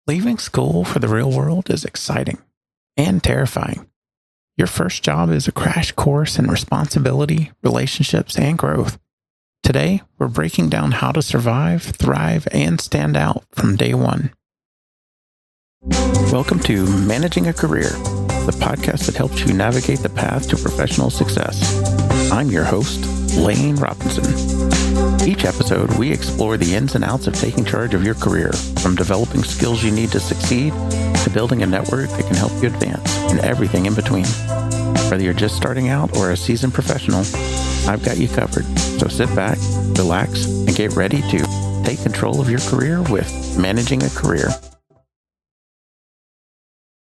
Leaving school for the real world is exciting and terrifying. Your first job is a crash course in responsibility, relationships, and growth. Today, we're breaking down how to survive, thrive, and stand out from day one. Welcome to Managing a Career, the podcast that helps you navigate the path to professional success. I'm your host, Lane Robinson. Each episode, we explore the ins and outs of taking charge of your career, from developing skills you need to succeed to building a network that can help you advance, and everything in between. Whether you're just starting out or a seasoned professional, I've got you covered. So sit back, relax, and get ready to take control of your career with Managing a Career.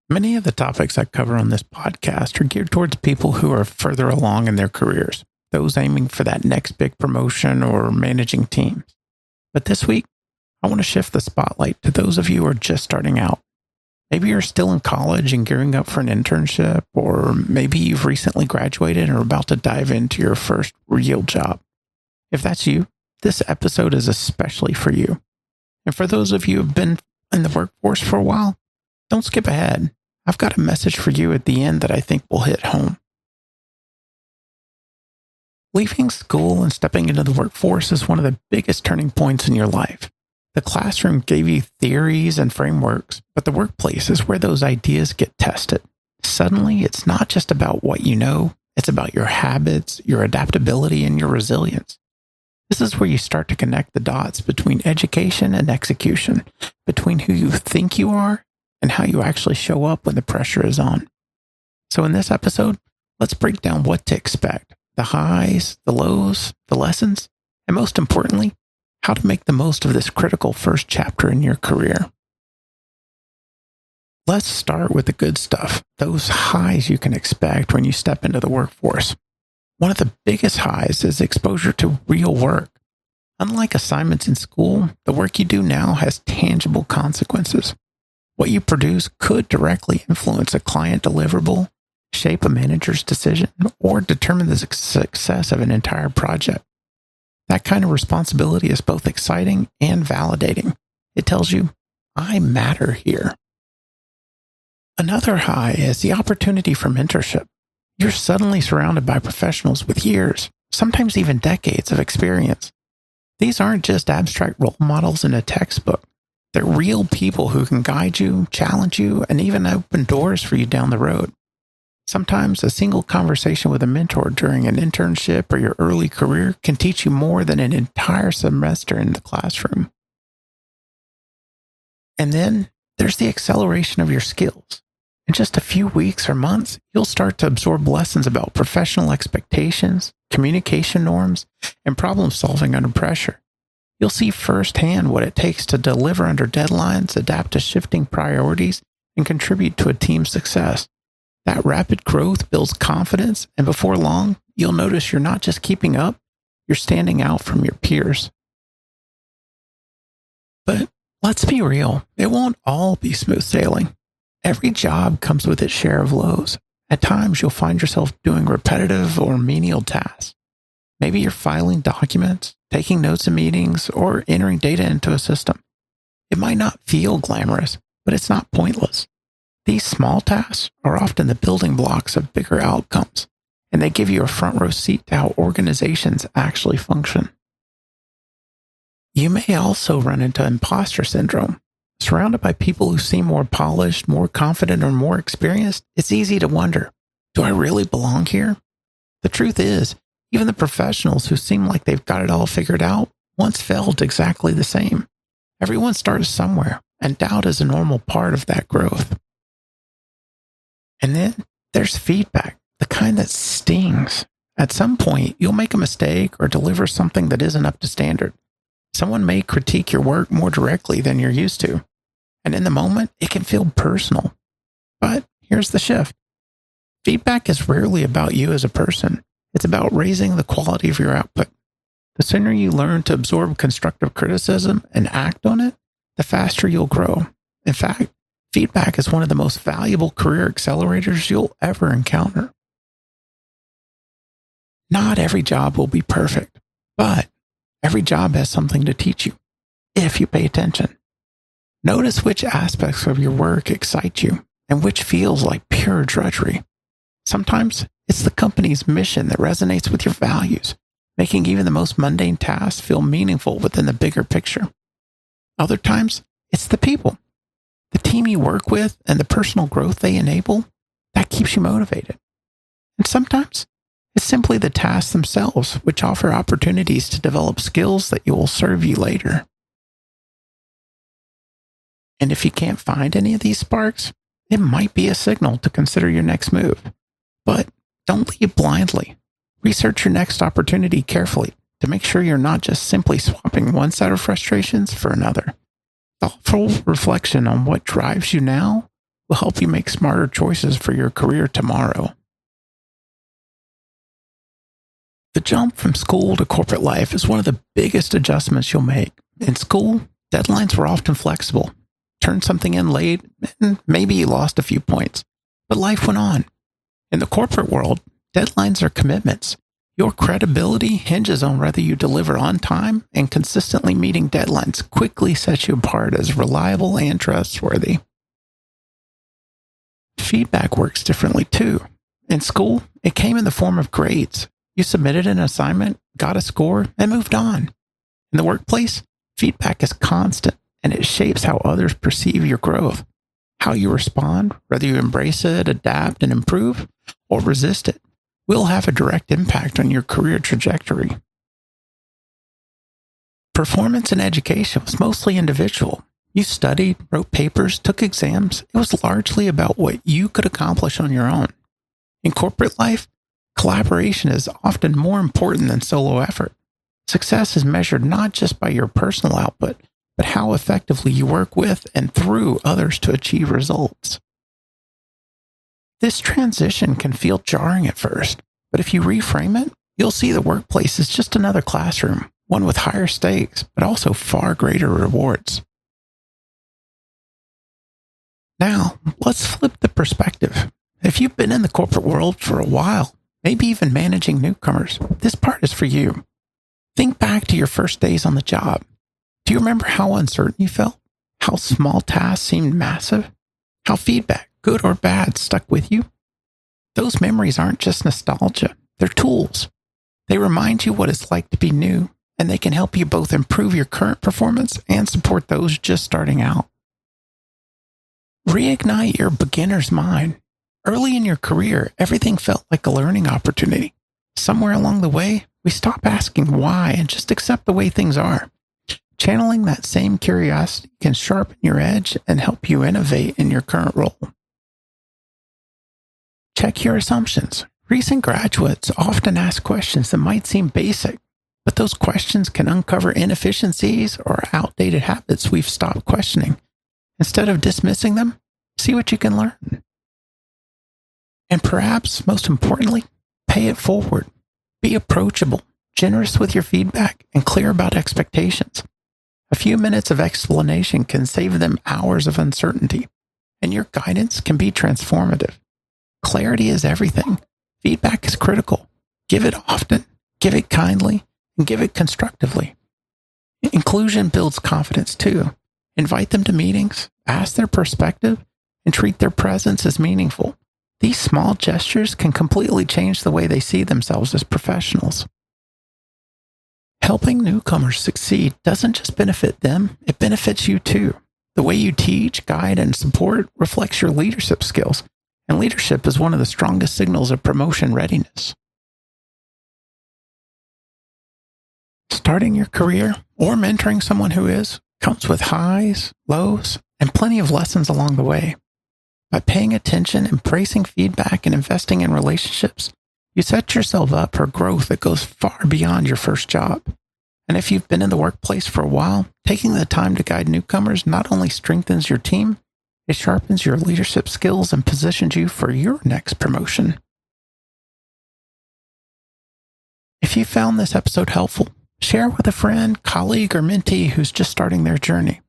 Many of the topics I cover on this podcast are geared towards people who are further along in their careers, those aiming for that next big promotion or managing teams. But this week, I want to shift the spotlight to those of you who are just starting out. Maybe you're still in college and gearing up for an internship, or maybe you've recently graduated and are about to dive into your first real job. If that's you, this episode is especially for you. And for those of you who have been in the workforce for a while, don't skip ahead. I've got a message for you at the end that I think will hit home. Leaving school and stepping into the workforce is one of the biggest turning points in your life. The classroom gave you theories and frameworks, but the workplace is where those ideas get tested. Suddenly, it's not just about what you know, it's about your habits, your adaptability, and your resilience. This is where you start to connect the dots between education and execution, between who you think you are and how you actually show up when the pressure is on. So in this episode, let's break down what to expect, the highs, the lows, the lessons, and most importantly, how to make the most of this critical first chapter in your career. Let's start with the good stuff, those highs you can expect when you step into the workforce. One of the biggest highs is exposure to real work. Unlike assignments in school, the work you do now has tangible consequences. What you produce could directly influence a client deliverable, shape a manager's decision, or determine the success of an entire project. That kind of responsibility is both exciting and validating. It tells you, I matter here. Another high is the opportunity for mentorship. You're suddenly surrounded by professionals with years, sometimes even decades of experience. These aren't just abstract role models in a textbook. They're real people who can guide you, challenge you, and even open doors for you down the road. Sometimes a single conversation with a mentor during an internship or your early career can teach you more than an entire semester in the classroom. And then there's the acceleration of your skills. In just a few weeks or months, you'll start to absorb lessons about professional expectations, communication norms, and problem solving under pressure. You'll see firsthand what it takes to deliver under deadlines, adapt to shifting priorities, and contribute to a team's success. That rapid growth builds confidence, and before long, you'll notice you're not just keeping up, you're standing out from your peers. But let's be real, it won't all be smooth sailing. Every job comes with its share of lows. At times, you'll find yourself doing repetitive or menial tasks. Maybe you're filing documents, taking notes in meetings, or entering data into a system. It might not feel glamorous, but it's not pointless. These small tasks are often the building blocks of bigger outcomes, and they give you a front row seat to how organizations actually function. You may also run into imposter syndrome. Surrounded by people who seem more polished, more confident, or more experienced, it's easy to wonder, do I really belong here? The truth is, even the professionals who seem like they've got it all figured out once felt exactly the same. Everyone starts somewhere, and doubt is a normal part of that growth. And then there's feedback, the kind that stings. At some point, you'll make a mistake or deliver something that isn't up to standard. Someone may critique your work more directly than you're used to. And in the moment, it can feel personal. But here's the shift. Feedback is rarely about you as a person. It's about raising the quality of your output. The sooner you learn to absorb constructive criticism and act on it, the faster you'll grow. In fact, feedback is one of the most valuable career accelerators you'll ever encounter. Not every job will be perfect, but every job has something to teach you if you pay attention. Notice which aspects of your work excite you and which feels like pure drudgery. Sometimes it's the company's mission that resonates with your values, making even the most mundane tasks feel meaningful within the bigger picture. Other times, it's the people, the team you work with, and the personal growth they enable that keeps you motivated. And sometimes, it's simply the tasks themselves, which offer opportunities to develop skills that will serve you later. And if you can't find any of these sparks, it might be a signal to consider your next move. But don't leave blindly. Research your next opportunity carefully to make sure you're not just simply swapping one set of frustrations for another. Thoughtful reflection on what drives you now will help you make smarter choices for your career tomorrow. The jump from school to corporate life is one of the biggest adjustments you'll make. In school, deadlines were often flexible. Turn something in late, and maybe you lost a few points. But life went on. In the corporate world, deadlines are commitments. Your credibility hinges on whether you deliver on time, and consistently meeting deadlines quickly sets you apart as reliable and trustworthy. Feedback works differently too. In school, it came in the form of grades. You submitted an assignment, got a score, and moved on. In the workplace, feedback is constant, and it shapes how others perceive your growth. How you respond, whether you embrace it, adapt, and improve, or resist it, will have a direct impact on your career trajectory. Performance in education was mostly individual. You studied, wrote papers, took exams. It was largely about what you could accomplish on your own. In corporate life, collaboration is often more important than solo effort. Success is measured not just by your personal output, but how effectively you work with and through others to achieve results. This transition can feel jarring at first, but if you reframe it, you'll see the workplace is just another classroom, one with higher stakes, but also far greater rewards. Now, let's flip the perspective. If you've been in the corporate world for a while, maybe even managing newcomers, this part is for you. Think back to your first days on the job. Do you remember how uncertain you felt? How small tasks seemed massive? How feedback, good or bad, stuck with you? Those memories aren't just nostalgia. They're tools. They remind you what it's like to be new, and they can help you both improve your current performance and support those just starting out. Reignite your beginner's mind. Early in your career, everything felt like a learning opportunity. Somewhere along the way, we stop asking why and just accept the way things are. Channeling that same curiosity can sharpen your edge and help you innovate in your current role. Check your assumptions. Recent graduates often ask questions that might seem basic, but those questions can uncover inefficiencies or outdated habits we've stopped questioning. Instead of dismissing them, see what you can learn. And perhaps, most importantly, pay it forward. Be approachable, generous with your feedback, and clear about expectations. A few minutes of explanation can save them hours of uncertainty, and your guidance can be transformative. Clarity is everything. Feedback is critical. Give it often, give it kindly, and give it constructively. Inclusion builds confidence too. Invite them to meetings, ask their perspective, and treat their presence as meaningful. These small gestures can completely change the way they see themselves as professionals. Helping newcomers succeed doesn't just benefit them, it benefits you too. The way you teach, guide, and support reflects your leadership skills, and leadership is one of the strongest signals of promotion readiness. Starting your career or mentoring someone who is comes with highs, lows, and plenty of lessons along the way. By paying attention, embracing feedback, and investing in relationships, you set yourself up for growth that goes far beyond your first job. And if you've been in the workplace for a while, taking the time to guide newcomers not only strengthens your team, it sharpens your leadership skills and positions you for your next promotion. If you found this episode helpful, share with a friend, colleague, or mentee who's just starting their journey.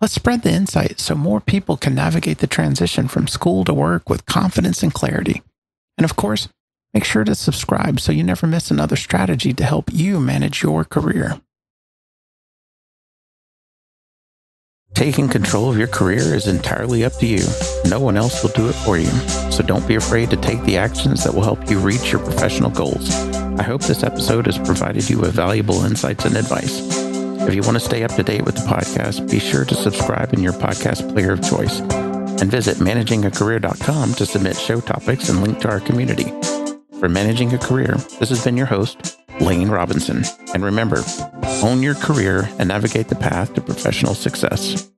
Let's spread the insight so more people can navigate the transition from school to work with confidence and clarity. And of course, make sure to subscribe so you never miss another strategy to help you manage your career. Taking control of your career is entirely up to you. No one else will do it for you. So don't be afraid to take the actions that will help you reach your professional goals. I hope this episode has provided you with valuable insights and advice. If you want to stay up to date with the podcast, be sure to subscribe in your podcast player of choice and visit managingacareer.com to submit show topics and link to our community. For Managing a Career, this has been your host, Lane Robinson. And remember, own your career and navigate the path to professional success.